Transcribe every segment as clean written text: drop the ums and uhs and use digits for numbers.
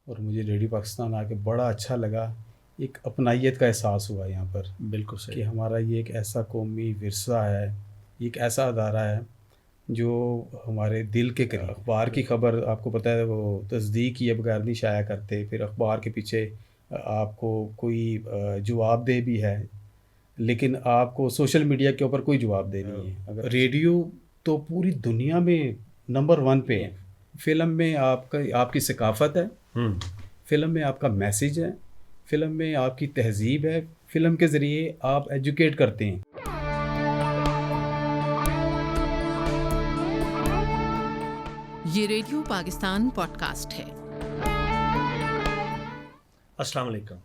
اور مجھے ریڈیو پاکستان آ کے بڑا اچھا لگا. ایک اپنائیت کا احساس ہوا یہاں پر بالکل کہ صحیح. ہمارا یہ ایک ایسا قومی ورثہ ہے, ایک ایسا ادارہ ہے جو ہمارے دل کے قریب. اخبار کی خبر آپ کو پتہ ہے وہ تصدیق کیے بغیر نہیں شائع کرتے, پھر اخبار کے پیچھے آپ کو کوئی جواب دہ بھی ہے, لیکن آپ کو سوشل میڈیا کے اوپر کوئی جواب دہ نہیں ہے. اگر ریڈیو تو پوری دنیا میں نمبر 1 پہ ہے. فلم میں آپ کی ثقافت ہے, فلم میں آپ کا میسیج ہے, فلم میں آپ کی تہذیب ہے, فلم کے ذریعے آپ ایجوکیٹ کرتے ہیں. یہ ریڈیو پاکستان پوڈ کاسٹ ہے. السلام علیکم.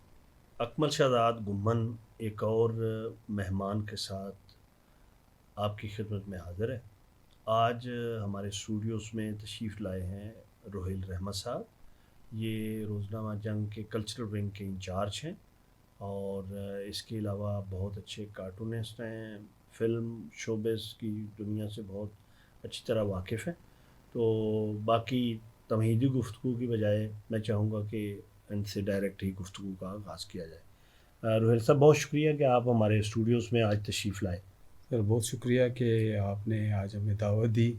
اکمل شہزاد گمن ایک اور مہمان کے ساتھ آپ کی خدمت میں حاضر ہے. آج ہمارے اسٹوڈیوز میں تشریف لائے ہیں روہیل رحمت صاحب. یہ روزنامہ جنگ کے کلچرل ونگ کے انچارج ہیں اور اس کے علاوہ بہت اچھے کارٹونسٹ ہیں, فلم شوبز کی دنیا سے بہت اچھی طرح واقف ہیں. تو باقی تمہیدی گفتگو کی بجائے میں چاہوں گا کہ ان سے ڈائریکٹ ہی گفتگو کا آغاز کیا جائے. روہیل صاحب بہت شکریہ کہ آپ ہمارے اسٹوڈیوز میں آج تشریف لائے. سر بہت شکریہ کہ آپ نے آج ہمیں دعوت دی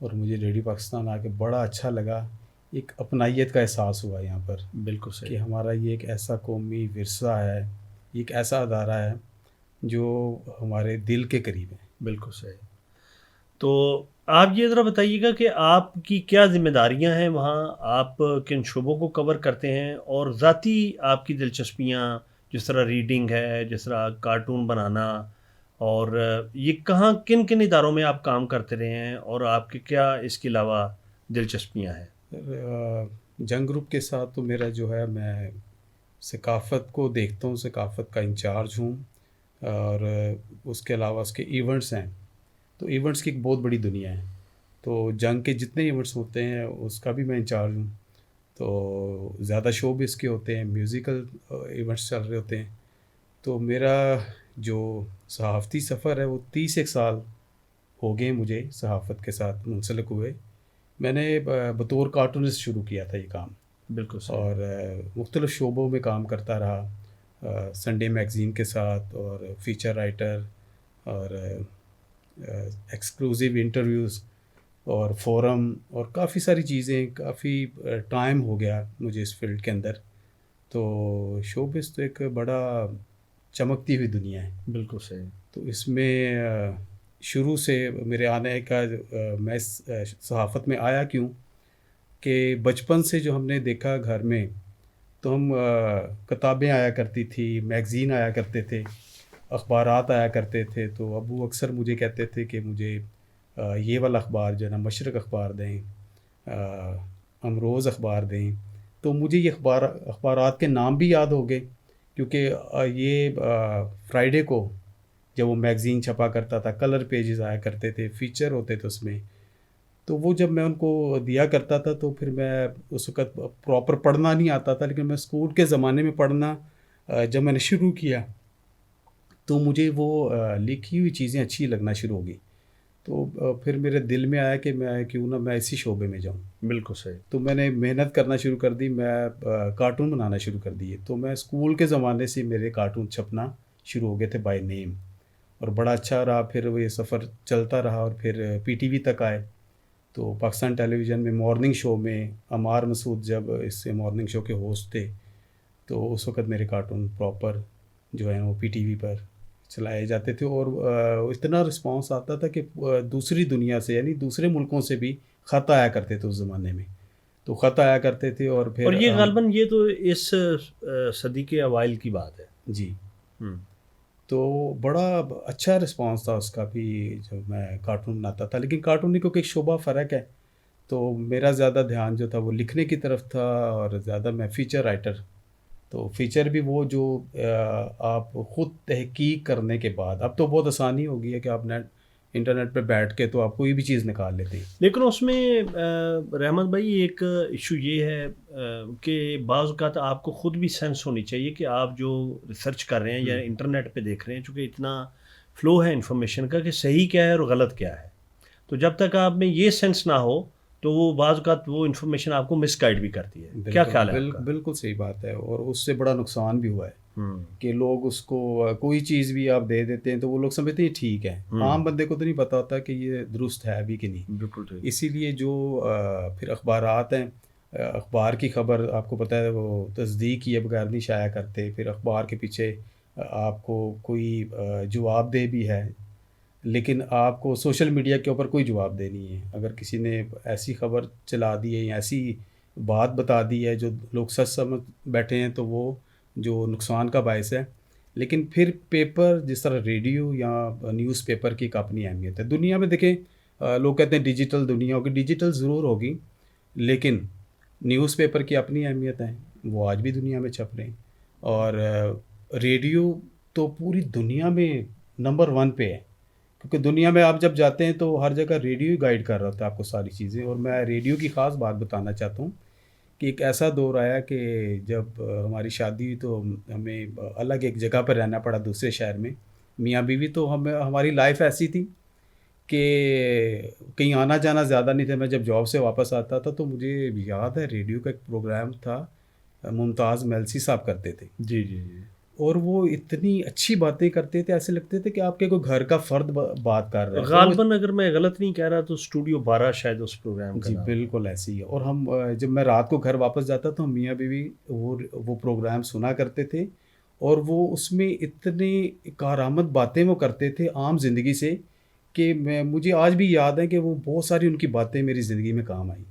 اور مجھے ریڈیو پاکستان آ کے بڑا اچھا لگا. ایک اپنائیت کا احساس ہوا یہاں پر بالکل کہ صحیح. ہمارا یہ ایک ایسا قومی ورثہ ہے, ایک ایسا ادارہ ہے جو ہمارے دل کے قریب ہے. بالکل صحیح. تو آپ یہ ذرا بتائیے گا کہ آپ کی کیا ذمہ داریاں ہیں وہاں, آپ کن شعبوں کو کور کرتے ہیں, اور ذاتی آپ کی دلچسپیاں جس طرح ریڈنگ ہے, جس طرح کارٹون بنانا, اور یہ کہاں کن کن اداروں میں آپ کام کرتے رہے ہیں, اور آپ کے کیا اس کے علاوہ دلچسپیاں ہیں؟ جنگ گروپ کے ساتھ تو میرا جو ہے, میں ثقافت کو دیکھتا ہوں, ثقافت کا انچارج ہوں, اور اس کے علاوہ اس کے ایونٹس ہیں. تو ایونٹس کی ایک بہت بڑی دنیا ہے, تو جنگ کے جتنے ایونٹس ہوتے ہیں اس کا بھی میں انچارج ہوں. تو زیادہ شو بھی اس کے ہوتے ہیں, میوزیکل ایونٹس چل رہے ہوتے ہیں. تو میرا جو صحافتی سفر ہے وہ 31 سال ہو گئے مجھے صحافت کے ساتھ منسلک ہوئے. میں نے بطور کارٹونسٹ شروع کیا تھا یہ کام, بالکل صحیح. اور مختلف شعبوں میں کام کرتا رہا, سنڈے میگزین کے ساتھ, اور فیچر رائٹر, اور ایکسکلوزیو انٹرویوز, اور فورم, اور کافی ساری چیزیں. کافی ٹائم ہو گیا مجھے اس فیلڈ کے اندر. تو شوبز تو ایک بڑا چمکتی ہوئی دنیا ہے. بالکل صحیح. تو اس میں شروع سے میرے آنے کا, میں صحافت میں آیا کیوں کہ بچپن سے جو ہم نے دیکھا گھر میں, تو ہم کتابیں آیا کرتی تھی, میگزین آیا کرتے تھے, اخبارات آیا کرتے تھے. تو ابو اکثر مجھے کہتے تھے کہ مجھے یہ والا اخبار جو ہے نا, مشرق اخبار دیں, امروز اخبار دیں. تو مجھے یہ اخبارات کے نام بھی یاد ہو گئے, کیونکہ یہ فرائیڈے کو جب وہ میگزین چھپا کرتا تھا, کلر پیجز آیا کرتے تھے, فیچر ہوتے تھے اس میں. تو وہ جب میں ان کو دیا کرتا تھا تو پھر میں اس وقت پراپر پڑھنا نہیں آتا تھا, لیکن میں اسکول کے زمانے میں پڑھنا جب میں نے شروع کیا تو مجھے وہ لکھی ہوئی چیزیں اچھی لگنا شروع ہو گئی. تو پھر میرے دل میں آیا کہ میں کیوں نہ میں اسی شعبے میں جاؤں. بالکل صحیح. تو میں نے محنت کرنا شروع کر دی, میں کارٹون بنانا شروع کر دیے. تو میں اسکول کے زمانے سے میرے کارٹون چھپنا شروع ہو گئے تھے بائی نیم, اور بڑا اچھا رہا. پھر وہ یہ سفر چلتا رہا, اور پھر پی ٹی وی تک آئے. تو پاکستان ٹیلی ویژن میں مارننگ شو میں عمار مسعود جب اس سے مارننگ شو کے ہوسٹ تھے, تو اس وقت میرے کارٹون پراپر جو ہیں وہ پی ٹی وی پر چلائے جاتے تھے. اور اتنا رسپانس آتا تھا کہ دوسری دنیا سے, یعنی دوسرے ملکوں سے بھی خط آیا کرتے تھے اس زمانے میں. تو خط آیا کرتے تھے, اور اور پھر یہ غالباً یہ تو اس صدی کے اوائل کی بات ہے. جی, تو بڑا اچھا رسپانس تھا اس کا بھی جب میں کارٹون بناتا تھا. لیکن کارٹون نہیں, کیونکہ ایک شعبہ فرق ہے, تو میرا زیادہ دھیان جو تھا وہ لکھنے کی طرف تھا, اور زیادہ میں فیچر رائٹر. تو فیچر بھی وہ جو آپ خود تحقیق کرنے کے بعد, اب تو بہت آسانی ہو گئی ہے کہ آپ انٹرنیٹ پہ بیٹھ کے تو آپ کوئی بھی چیز نکال لیتے ہیں. لیکن اس میں رحمت بھائی ایک ایشو یہ ہے کہ بعض اوقات آپ کو خود بھی سینس ہونی چاہیے کہ آپ جو ریسرچ کر رہے ہیں یا انٹرنیٹ پہ دیکھ رہے ہیں, چونکہ اتنا فلو ہے انفارمیشن کا کہ صحیح کیا ہے اور غلط کیا ہے. تو جب تک آپ میں یہ سینس نہ ہو تو وہ بعض اوقات وہ انفارمیشن آپ کو مس گائڈ بھی کرتی ہے. کیا خیال ہے آپ کا؟ بالکل صحیح بات ہے, اور اس سے بڑا نقصان بھی ہوا ہے ہوں کہ لوگ اس کو کوئی چیز بھی آپ دے دیتے ہیں تو وہ لوگ سمجھتے ہیں ٹھیک ہے, عام بندے کو تو نہیں پتہ ہوتا کہ یہ درست ہے بھی کہ نہیں. بالکل ٹھیک. اسی لیے جو پھر اخبارات ہیں, اخبار کی خبر آپ کو پتہ ہے وہ تصدیق کیے بغیر نہیں شائع کرتے. پھر اخبار کے پیچھے آپ کو کوئی جواب دہ بھی ہے, لیکن آپ کو سوشل میڈیا کے اوپر کوئی جواب دہ نہیں ہے. اگر کسی نے ایسی خبر چلا دی ہے یا ایسی بات بتا دی ہے جو لوگ سچ سمجھ بیٹھے ہیں تو وہ جو نقصان کا باعث ہے. لیکن پھر پیپر جس طرح ریڈیو یا نیوز پیپر کی ایک اپنی اہمیت ہے. دنیا میں دیکھیں لوگ کہتے ہیں ڈیجیٹل دنیا ہوگی, ڈیجیٹل ضرور ہوگی, لیکن نیوز پیپر کی اپنی اہمیت ہے, وہ آج بھی دنیا میں چھپ رہے ہیں. اور ریڈیو تو پوری دنیا میں نمبر 1 پہ ہے, کیونکہ دنیا میں آپ جب جاتے ہیں تو ہر جگہ ریڈیو ہی گائیڈ کر رہا ہوتا ہے آپ کو ساری چیزیں. اور میں ریڈیو کی خاص بات بتانا چاہتا ہوں کہ ایک ایسا دور آیا کہ جب ہماری شادی ہوئی تو ہمیں الگ ایک جگہ پر رہنا پڑا, دوسرے شہر میں, میاں بیوی. تو ہماری لائف ایسی تھی کہ کہیں آنا جانا زیادہ نہیں تھا. میں جب جاب سے واپس آتا تھا تو مجھے یاد ہے ریڈیو کا ایک پروگرام تھا, ممتاز میلسی صاحب کرتے تھے, جی جی جی. اور وہ اتنی اچھی باتیں کرتے تھے, ایسے لگتے تھے کہ آپ کے کوئی گھر کا فرد بات کر رہا ہے. غالباً اگر میں غلط نہیں کہہ رہا تو اسٹوڈیو 12 شاید اس پروگرام کا جی نام. بالکل ایسی ہے. اور ہم جب میں رات کو گھر واپس جاتا تو ہم میاں بیوی وہ پروگرام سنا کرتے تھے, اور وہ اس میں اتنی کارآمد باتیں وہ کرتے تھے عام زندگی سے کہ مجھے آج بھی یاد ہے کہ وہ بہت ساری ان کی باتیں میری زندگی میں کام آئیں,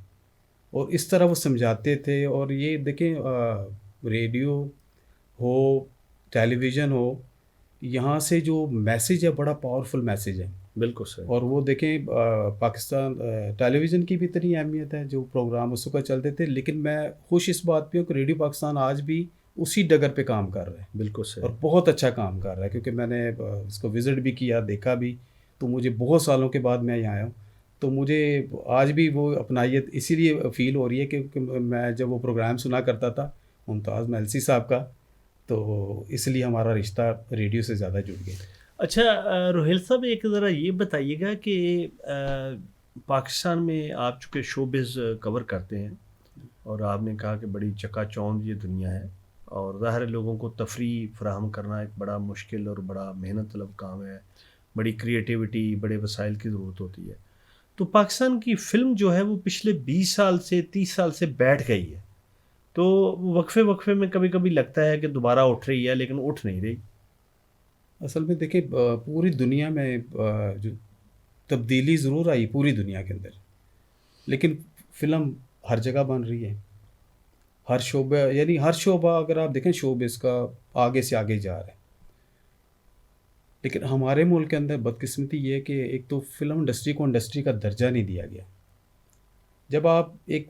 اور اس طرح وہ سمجھاتے تھے. اور یہ دیکھیں ریڈیو ہو, ٹیلی ویژن ہو, یہاں سے جو میسیج ہے بڑا پاورفل میسیج ہے. بالکل صحیح. اور وہ دیکھیں پاکستان ٹیلی ویژن کی بھی اتنی اہمیت ہے, جو پروگرام اس وقت چلتے تھے, لیکن میں خوش اس بات پہ ہوں کہ ریڈیو پاکستان آج بھی اسی ڈگر پہ کام کر رہا ہے. بالکل صحیح. اور بہت اچھا کام کر رہا ہے, کیونکہ میں نے اس کو وزٹ بھی کیا, دیکھا بھی, تو مجھے بہت سالوں کے بعد میں یہاں آیا ہوں تو مجھے آج بھی وہ اپنائیت اسی لیے فیل ہو رہی ہے کہ میں جب وہ پروگرام سنا کرتا تھا ممتاز میلسی صاحب کا, تو اس لیے ہمارا رشتہ ریڈیو سے زیادہ جڑ گیا. اچھا روہیل صاحب, ایک ذرا یہ بتائیے گا کہ پاکستان میں آپ چونکہ شوبز کور کرتے ہیں اور آپ نے کہا کہ بڑی چکا چوند یہ دنیا ہے, اور ظاہر لوگوں کو تفریح فراہم کرنا ایک بڑا مشکل اور بڑا محنت طلب کام ہے, بڑی کریٹیوٹی, بڑے وسائل کی ضرورت ہوتی ہے. تو پاکستان کی فلم جو ہے وہ پچھلے 20 سال سے 30 سال سے بیٹھ گئی ہے, تو وقفے میں کبھی کبھی لگتا ہے کہ دوبارہ اٹھ رہی ہے لیکن اٹھ نہیں رہی. اصل میں دیکھیں پوری دنیا میں جو تبدیلی ضرور آئی پوری دنیا کے اندر, لیکن فلم ہر جگہ بن رہی ہے, ہر شعبہ, یعنی ہر شعبہ اگر آپ دیکھیں شعبے اس کا آگے سے آگے جا رہا ہے. لیکن ہمارے ملک کے اندر بدقسمتی یہ ہے کہ ایک تو فلم انڈسٹری کو انڈسٹری کا درجہ نہیں دیا گیا. جب آپ ایک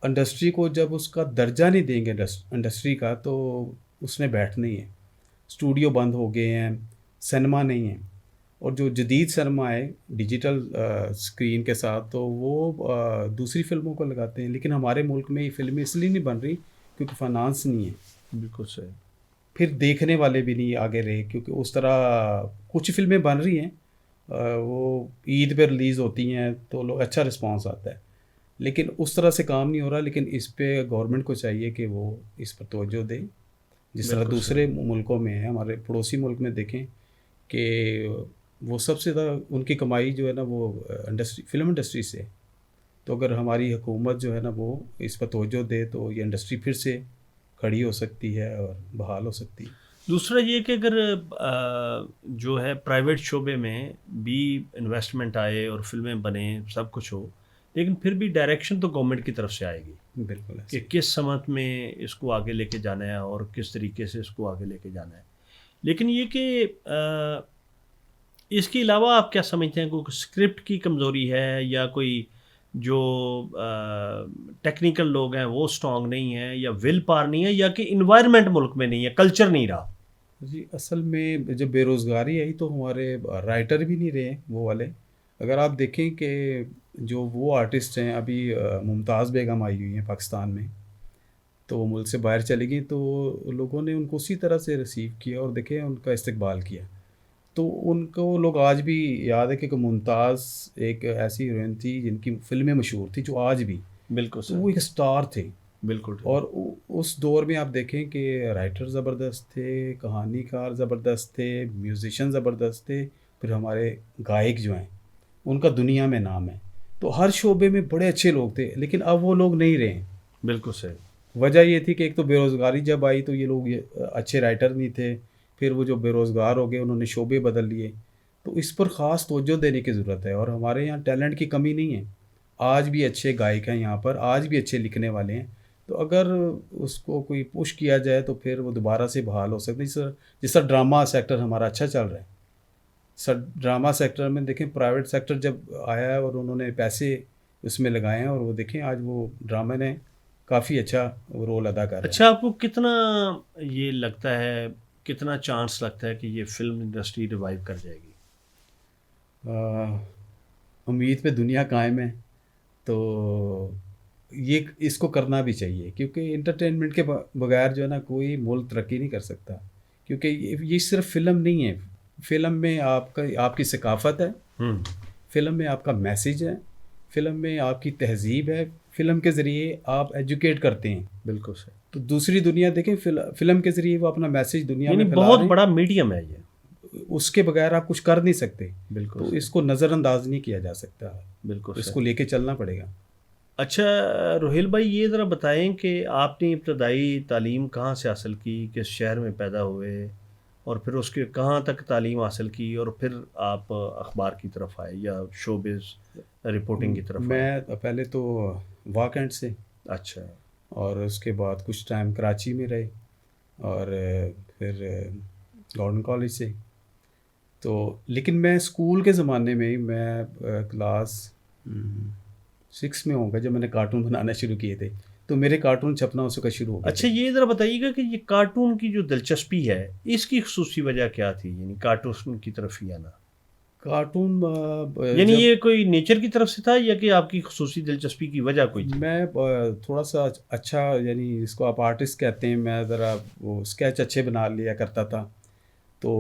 انڈسٹری کو جب اس کا درجہ نہیں دیں گے انڈسٹری کا, تو اس نے بیٹھنا ہی ہے. اسٹوڈیو بند ہو گئے ہیں, سنیما نہیں ہے, اور جو جدید سنیما ہے ڈیجیٹل اسکرین کے ساتھ تو وہ دوسری فلموں کو لگاتے ہیں. لیکن ہمارے ملک میں یہ فلمیں اس لیے نہیں بن رہی کیونکہ فنانس نہیں ہے. بالکل صحیح. پھر دیکھنے والے بھی نہیں آگے رہے, کیونکہ اس طرح کچھ فلمیں بن رہی ہیں وہ عید پہ ریلیز ہوتی ہیں تو لوگ اچھا رسپانس آتا ہے, لیکن اس طرح سے کام نہیں ہو رہا. لیکن اس پہ گورنمنٹ کو چاہیے کہ وہ اس پر توجہ دے, جس طرح دوسرے ملکوں میں ہیں. ہمارے پڑوسی ملک میں دیکھیں کہ وہ سب سے زیادہ ان کی کمائی جو ہے نا وہ فلم انڈسٹری سے. تو اگر ہماری حکومت جو ہے نا وہ اس پر توجہ دے تو یہ انڈسٹری پھر سے کھڑی ہو سکتی ہے اور بحال ہو سکتی ہے. دوسرا یہ کہ اگر جو ہے پرائیویٹ شعبے میں بھی انویسٹمنٹ آئے اور فلمیں بنیں, سب کچھ ہو, لیکن پھر بھی ڈائریکشن تو گورنمنٹ کی طرف سے آئے گی. بالکل کہ کس سمت میں اس کو آگے لے کے جانا ہے اور کس طریقے سے اس کو آگے لے کے جانا ہے. لیکن یہ کہ اس کے علاوہ آپ کیا سمجھتے ہیں, کوئی اسکرپٹ کی کمزوری ہے یا کوئی جو ٹیکنیکل لوگ ہیں وہ اسٹرانگ نہیں ہیں, یا ول پار نہیں ہے, یا کہ انوائرمنٹ ملک میں نہیں ہے, کلچر نہیں رہا؟ جی اصل میں جب بے روزگاری آئی تو ہمارے رائٹر بھی نہیں رہے وہ والے. اگر آپ دیکھیں کہ جو وہ آرٹسٹ ہیں, ابھی ممتاز بیگم آئی ہوئی ہیں پاکستان میں, تو وہ ملک سے باہر چلی گئی, تو لوگوں نے ان کو اسی طرح سے ریسیو کیا اور دیکھیں ان کا استقبال کیا. تو ان کو لوگ آج بھی یاد ہے کہ ممتاز ایک ایسی ہیروئن تھی جن کی فلمیں مشہور تھی جو آج بھی، بالکل تو وہ ایک اسٹار تھے. بالکل اور اس دور میں آپ دیکھیں کہ رائٹر زبردست تھے، کہانی کار زبردست تھے، میوزیشین زبردست تھے، پھر ہمارے گائک جو ہیں ان کا دنیا میں نام ہے. تو ہر شعبے میں بڑے اچھے لوگ تھے، لیکن اب وہ لوگ نہیں رہے. بالکل صحیح. وجہ یہ تھی کہ ایک تو بے روزگاری جب آئی تو یہ لوگ اچھے رائٹر نہیں تھے، پھر وہ جو بے روزگار ہو گئے انہوں نے شعبے بدل لیے. تو اس پر خاص توجہ دینے کی ضرورت ہے. اور ہمارے یہاں ٹیلنٹ کی کمی نہیں ہے، آج بھی اچھے گائک ہیں یہاں پر، آج بھی اچھے لکھنے والے ہیں. تو اگر اس کو کوئی پش کیا جائے تو پھر وہ دوبارہ سے بحال ہو سکتی. جس طرح ڈرامہ سیکٹر ہمارا اچھا چل رہا ہے، سر ڈرامہ سیکٹر میں دیکھیں پرائیویٹ سیکٹر جب آیا ہے اور انہوں نے پیسے اس میں لگائے ہیں، اور وہ دیکھیں آج وہ ڈرامے نے کافی اچھا رول ادا کر رہے ہیں. اچھا، آپ کو کتنا یہ لگتا ہے، کتنا چانس لگتا ہے کہ یہ فلم انڈسٹری ریوائیو کر جائے گی؟ امید پہ دنیا قائم ہے، تو یہ اس کو کرنا بھی چاہیے، کیونکہ انٹرٹینمنٹ کے بغیر جو ہے نا کوئی ملک ترقی نہیں کر سکتا. کیونکہ یہ صرف فلم نہیں ہے، فلم میں آپ کی ثقافت ہے، فلم میں آپ کا میسیج ہے، فلم میں آپ کی تہذیب ہے، فلم کے ذریعے آپ ایجوکیٹ کرتے ہیں. بالکل صحیح. تو دوسری دنیا دیکھیں فلم کے ذریعے وہ اپنا میسیج دنیا یعنی میں پھیلا بہت رہے ہیں. بڑا میڈیم ہے یہ. اس کے بغیر آپ کچھ کر نہیں سکتے. بالکل تو صحیح. اس کو نظر انداز نہیں کیا جا سکتا، بالکل اس صحیح. کو لے کے چلنا پڑے گا. اچھا روہیل بھائی، یہ ذرا بتائیں کہ آپ نے ابتدائی تعلیم کہاں سے حاصل کی، کس شہر میں پیدا ہوئے، اور پھر اس کے کہاں تک تعلیم حاصل کی، اور پھر آپ اخبار کی طرف آئے یا شوبز رپورٹنگ کی طرف آئے؟ میں پہلے تو واک اینڈ سے، اچھا. اور اس کے بعد کچھ ٹائم کراچی میں رہے، اور پھر گورنمنٹ کالج سے. تو لیکن میں اسکول کے زمانے میں ہی، میں کلاس 6 میں ہوں گا جب میں نے کارٹون بنانا شروع کیے تھے، تو میرے کارٹون چھپنا اس وقت شروع ہو گئے. اچھا، یہ ذرا بتائیے گا کہ یہ کارٹون کی جو دلچسپی ہے اس کی خصوصی وجہ کیا تھی، یعنی کارٹون کی طرف ہی آنا؟ کارٹون یعنی یہ کوئی نیچر کی طرف سے تھا یا کہ آپ کی خصوصی دلچسپی کی وجہ کوئی تھی؟ میں تھوڑا سا اچھا، یعنی اس کو آپ آرٹسٹ کہتے ہیں، میں ذرا وہ اسکیچ اچھے بنا لیا کرتا تھا. تو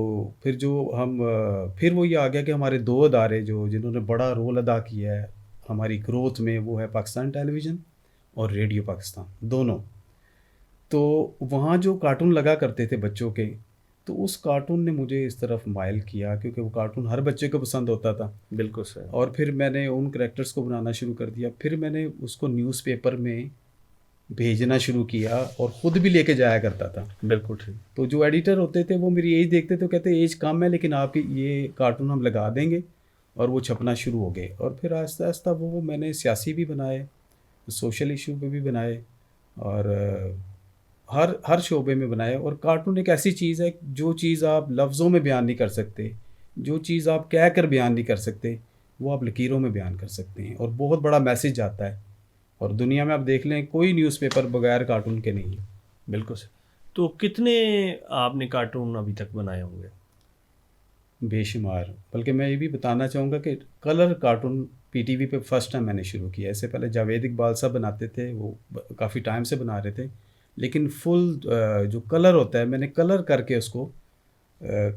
پھر پھر وہ یہ آ گیا کہ ہمارے 2 ادارے جنہوں نے بڑا رول ادا کیا ہے ہماری گروتھ میں، وہ ہے پاکستان ٹیلی ویژن اور ریڈیو پاکستان، دونوں. تو وہاں جو کارٹون لگا کرتے تھے بچوں کے، تو اس کارٹون نے مجھے اس طرف مائل کیا، کیونکہ وہ کارٹون ہر بچے کو پسند ہوتا تھا. بالکل صحیح. اور پھر میں نے ان کریکٹرز کو بنانا شروع کر دیا. پھر میں نے اس کو نیوز پیپر میں بھیجنا شروع کیا اور خود بھی لے کے جایا کرتا تھا. بالکل ٹھیک. تو جو ایڈیٹر ہوتے تھے وہ میری ایج دیکھتے تھے، کہتے ایج کم ہے لیکن آپ کی یہ کارٹون ہم لگا دیں گے، اور وہ چھپنا شروع ہو گئے. اور پھر آہستہ آہستہ وہ میں نے سیاسی بھی بنائے، سوشل ایشو پہ بھی بنائے، اور ہر شعبے میں بنائے. اور کارٹون ایک ایسی چیز ہے، جو چیز آپ لفظوں میں بیان نہیں کر سکتے، جو چیز آپ کہہ کر بیان نہیں کر سکتے، وہ آپ لکیروں میں بیان کر سکتے ہیں، اور بہت بڑا میسیج آتا ہے. اور دنیا میں آپ دیکھ لیں کوئی نیوز پیپر بغیر کارٹون کے نہیں ہے. بالکل صحیح. تو کتنے آپ نے کارٹون ابھی تک بنائے ہوں گے؟ بے شمار. بلکہ میں یہ بھی بتانا چاہوں گا کہ colour cartoon P T V پہ فرسٹ ٹائم میں نے شروع کیا. اس سے پہلے جاوید اقبال صاحب بناتے تھے، وہ کافی ٹائم سے بنا رہے تھے، لیکن فل جو کلر ہوتا ہے میں نے کلر کر کے اس کو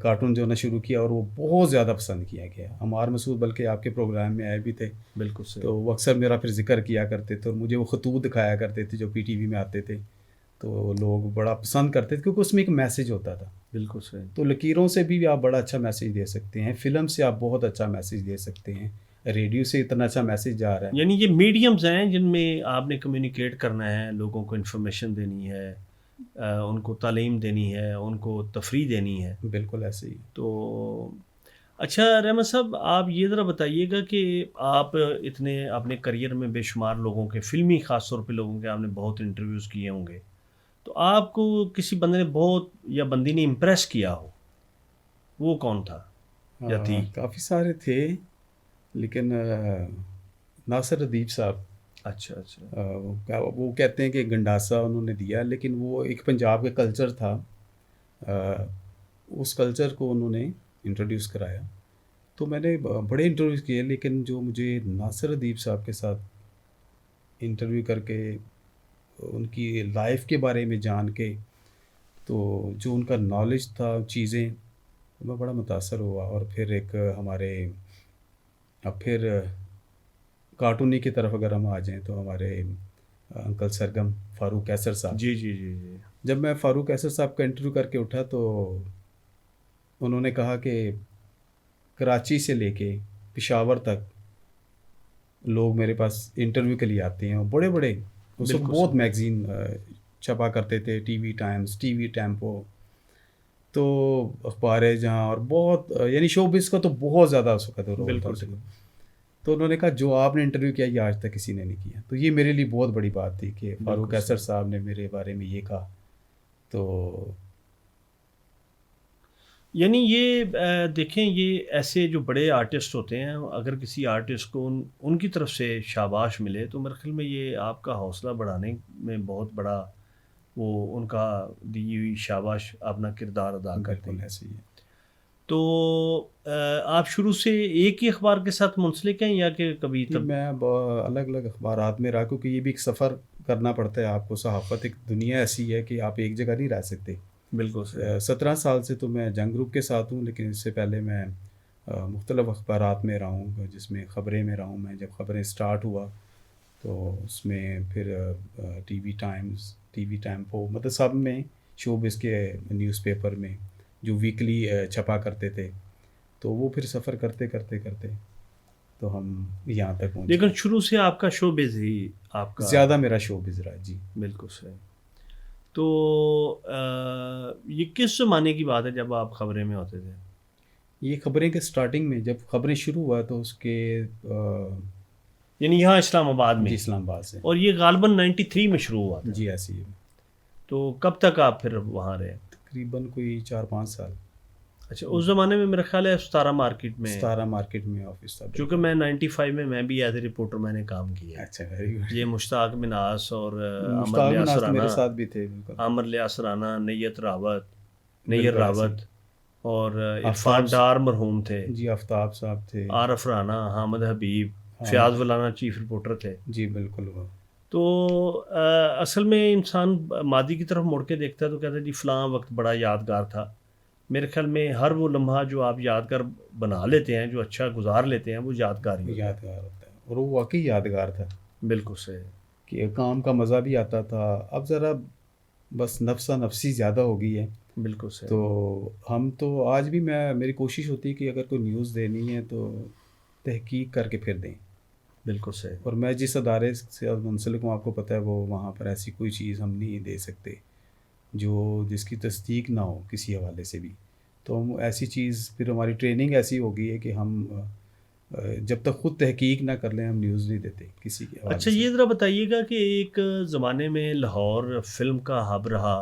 کارٹون جو نا شروع کیا، اور وہ بہت زیادہ پسند کیا گیا. عمار مسعود بلکہ آپ کے پروگرام میں آئے بھی تھے. بالکل صحیح. تو وہ اکثر میرا پھر ذکر کیا کرتے تھے، اور مجھے وہ خطوط دکھایا کرتے تھے جو پی ٹی وی میں آتے تھے، تو لوگ بڑا پسند کرتے تھے کیونکہ اس میں ایک میسیج ہوتا تھا. بالکل صحیح. تو لکیروں سے بھی آپ بڑا اچھا میسیج دے سکتے ہیں، فلم سے آپ بہت اچھا میسیج دے سکتے ہیں، ریڈیو سے اتنا اچھا میسیج جا رہا ہے. یعنی یہ میڈیمز ہیں جن میں آپ نے کمیونیکیٹ کرنا ہے، لوگوں کو انفارمیشن دینی ہے، ان کو تعلیم دینی ہے، ان کو تفریح دینی ہے. بالکل ایسے ہی. تو اچھا رحمت صاحب، آپ یہ ذرا بتائیے گا کہ آپ اتنے اپنے کریئر میں بے شمار لوگوں کے، فلمی خاص طور پہ لوگوں کے آپ نے بہت انٹرویوز کیے ہوں گے، تو آپ کو کسی بندے نے بہت یا بندی نے امپریس کیا ہو، وہ کون تھا یا تھی؟ کافی سارے تھے، لیکن ناصر ادیب صاحب، اچھا اچھا. وہ کہتے ہیں کہ گنڈاسا انہوں نے دیا، لیکن وہ ایک پنجاب کا کلچر تھا، اس کلچر کو انہوں نے انٹروڈیوس کرایا. تو میں نے بڑے انٹرویوز کیے، لیکن جو مجھے ناصر ادیب صاحب کے ساتھ انٹرویو کر کے ان کی لائف کے بارے میں جان کے، تو جو ان کا نالج تھا چیزیں، تو میں بڑا متاثر ہوا. اور پھر ایک ہمارے اب پھر کارٹونی کی طرف اگر ہم آ جائیں تو ہمارے انکل سرگم فاروق قیصر صاحب. جی جی جی جی. جب میں فاروق قیصر صاحب کا انٹرویو کر کے اٹھا تو انہوں نے کہا کہ کراچی سے لے کے پشاور تک لوگ میرے پاس انٹرویو کے لیے آتے ہیں. اور بڑے بڑے اس وقت بالکل بہت صحیح. میگزین چھپا کرتے تھے, T V Times, T V tempo, تو اخبار جہاں, اور بہت یعنی شو بز کا تو بہت زیادہ اس وقت رول تھا بالکل اس صحیح. وقت. تو انہوں نے کہا جو آپ نے انٹرویو کیا یہ آج تک کسی نے نہیں کیا. تو یہ میرے لیے بہت بڑی بات تھی کہ فاروق بالکل قیصر صحیح. صاحب نے میرے بارے میں یہ کہا. تو یعنی یہ دیکھیں, یہ ایسے جو بڑے آرٹسٹ ہوتے ہیں, اگر کسی آرٹسٹ کو ان کی طرف سے شاباش ملے تو میرے خیال میں یہ آپ کا حوصلہ بڑھانے میں بہت بڑا وہ ان کا دی ہوئی شاباش اپنا کردار ادا کرتی بالکل ہے. ایسے ہی ہے. تو آپ شروع سے ایک ہی اخبار کے ساتھ منسلک ہیں یا کہ کبھی جی میں اب الگ الگ اخبارات میں رہا, کیونکہ یہ بھی ایک سفر کرنا پڑتا ہے آپ کو. صحافت ایک دنیا ایسی ہے کہ آپ ایک جگہ نہیں رہ سکتے. بالکل صحیح. 17 سال سے تو میں جنگ گروپ کے ساتھ ہوں, لیکن اس سے پہلے میں مختلف اخبارات میں رہا ہوں, جس میں خبریں میں رہا ہوں. میں جب خبریں سٹارٹ ہوا تو اس میں پھر T V Times, T V tempo, مطلب سب میں شو بز کے نیوز پیپر میں جو ویکلی چھپا کرتے تھے. تو وہ پھر سفر کرتے کرتے کرتے تو ہم یہاں تک پہنچے. لیکن شروع سے آپ کا شو بز ہی آپ کا زیادہ میرا شو بز رہا. جی بالکل صحیح. تو یہ کس زمانے کی بات ہے جب آپ خبریں میں ہوتے تھے؟ یہ خبریں کے سٹارٹنگ میں جب خبریں شروع ہوا تو اس کے یعنی یہاں اسلام آباد میں؟ جی اسلام آباد سے. اور یہ غالباً 93 میں شروع ہوا تھا. جی ایسی ہے. تو کب تک آپ پھر وہاں رہے؟ تقریباً کوئی 4-5 سال. اچھا, اس زمانے میں میرا خیال ہے 17 مارکیٹ میں, 17 مارکیٹ میں آفس تھا. چونکہ میں 95 میں بھی ایز اے رپورٹر میں نے کام کیا ہے. اچھا ویری گڈ. یہ مشتاق مناس اور عامر مشتاق لیاس مناس تو میرے رانا, ساتھ بھی تھے. بالکل عامر لیاس رانا, نیت راوت, نیر بالکل راوت, اور عرفان آفتاب ڈار مرحوم تھے, جی آفتاب صاحب تھے, عارف رانا, حامد حبیب, ہاں. فیاض ولانا چیف رپورٹر تھے. جی بالکل. وہ تو اصل میں انسان ماضی کی طرف مڑ کے دیکھتا ہے تو کہتا ہے جی فلاں وقت بڑا یادگار تھا. میرے خیال میں ہر وہ لمحہ جو آپ یادگار بنا لیتے ہیں, جو اچھا گزار لیتے ہیں, وہ یادگار ہی ہوتا ہے. یادگار ہوتا ہے, اور وہ واقعی یادگار تھا بالکل صحیح. کہ کام کا مزہ بھی آتا تھا. اب ذرا بس نفسا نفسی زیادہ ہو گئی ہے. بالکل صحیح. تو ہم تو آج بھی میری کوشش ہوتی ہے کہ اگر کوئی نیوز دینی ہے تو تحقیق کر کے پھر دیں. بالکل صحیح. اور میں جس ادارے سے منسلک ہوں آپ کو پتہ ہے وہ وہاں پر ایسی کوئی چیز ہم نہیں دے سکتے جس کی تصدیق نہ ہو کسی حوالے سے بھی. تو ہم ایسی چیز, پھر ہماری ٹریننگ ایسی ہو گئی ہے کہ ہم جب تک خود تحقیق نہ کر لیں ہم نیوز نہیں دیتے کسی کے حوالے اچھا, سے. یہ ذرا بتائیے گا کہ ایک زمانے میں لاہور فلم کا ہب رہا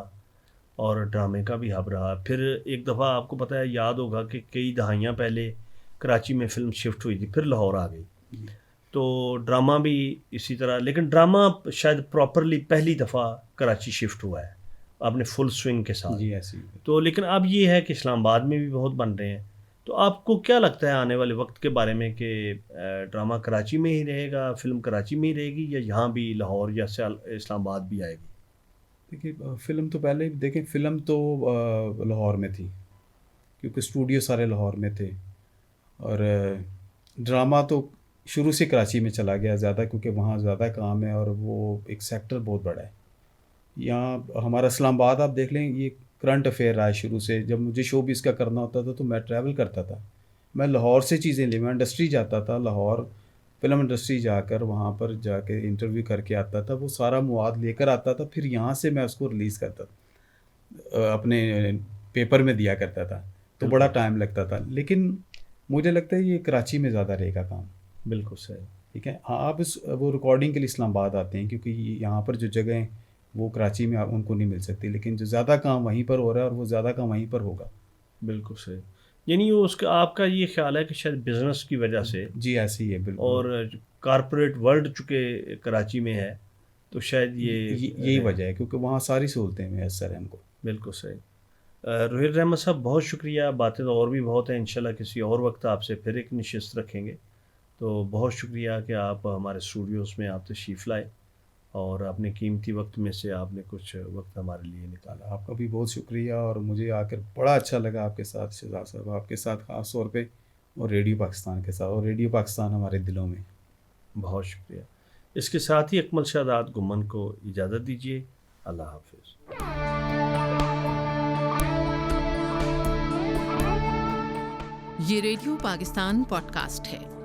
اور ڈرامے کا بھی ہب رہا. پھر ایک دفعہ آپ کو پتہ ہے, یاد ہوگا کہ کئی دہائیاں پہلے کراچی میں فلم شفٹ ہوئی تھی, پھر لاہور آ گئی. جی. تو ڈرامہ بھی اسی طرح, لیکن ڈرامہ شاید پراپرلی پہلی دفعہ کراچی شفٹ ہوا ہے اپنے فل سوئنگ کے ساتھ. جی ایسی. تو لیکن اب یہ ہے کہ اسلام آباد میں بھی بہت بن رہے ہیں. تو آپ کو کیا لگتا ہے آنے والے وقت کے بارے میں کہ ڈرامہ کراچی میں ہی رہے گا, فلم کراچی میں ہی رہے گی, یا یہاں بھی لاہور یا اسلام آباد بھی آئے گی؟ دیکھیے فلم تو پہلے دیکھیں, فلم تو لاہور میں تھی کیونکہ اسٹوڈیو سارے لاہور میں تھے, اور ڈرامہ تو شروع سے کراچی میں چلا گیا زیادہ کیونکہ وہاں زیادہ کام ہے اور وہ ایک سیکٹر بہت بڑا ہے. یہاں ہمارا اسلام آباد آپ دیکھ لیں, یہ کرنٹ افیئر رہا ہے شروع سے. جب مجھے شو بھی اس کا کرنا ہوتا تھا تو میں ٹریول کرتا تھا, میں لاہور سے چیزیں لے, میں انڈسٹری جاتا تھا, لاہور فلم انڈسٹری جا کر وہاں پر جا کے انٹرویو کر کے آتا تھا, وہ سارا مواد لے کر آتا تھا, پھر یہاں سے میں اس کو ریلیز کرتا تھا, اپنے پیپر میں دیا کرتا تھا. تو بڑا ٹائم لگتا تھا, لیکن مجھے لگتا ہے یہ کراچی میں زیادہ رہے گا کام. بالکل صحیح. ٹھیک ہے. ہاں آپ وہ ریکارڈنگ کے لیے اسلام آباد آتے ہیں کیونکہ یہاں پر جو جگہیں وہ کراچی میں ان کو نہیں مل سکتی, لیکن جو زیادہ کام وہیں پر ہو رہا ہے اور وہ زیادہ کام وہیں پر ہوگا. بالکل صحیح. یعنی وہ اس کا آپ کا یہ خیال ہے کہ شاید بزنس کی وجہ سے, جی ایسی ہے بالکل, اور کارپوریٹ ورلڈ چونکہ کراچی میں ہے تو شاید یہی وجہ ہے کیونکہ وہاں ساری سہولتیں میسر ہیں ہم کو. بالکل صحیح. روہیل رحمت صاحب بہت شکریہ. باتیں تو اور بھی بہت ہیں, انشاءاللہ کسی اور وقت آپ سے پھر ایک نشست رکھیں گے. تو بہت شکریہ کہ آپ ہمارے اسٹوڈیوز میں آپ تشریف لائے. اور اپنے قیمتی وقت میں سے آپ نے کچھ وقت ہمارے لیے نکالا. آپ کا بھی بہت شکریہ، اور مجھے آ کر بڑا اچھا لگا آپ کے ساتھ شہزاد صاحب، آپ کے ساتھ خاص طور پہ، اور ریڈیو پاکستان کے ساتھ، اور ریڈیو پاکستان ہمارے دلوں میں. بہت شکریہ. اس کے ساتھ ہی اکمل شاداد گمن کو اجازت دیجیے. اللہ حافظ. یہ ریڈیو پاکستان پوڈ کاسٹ ہے.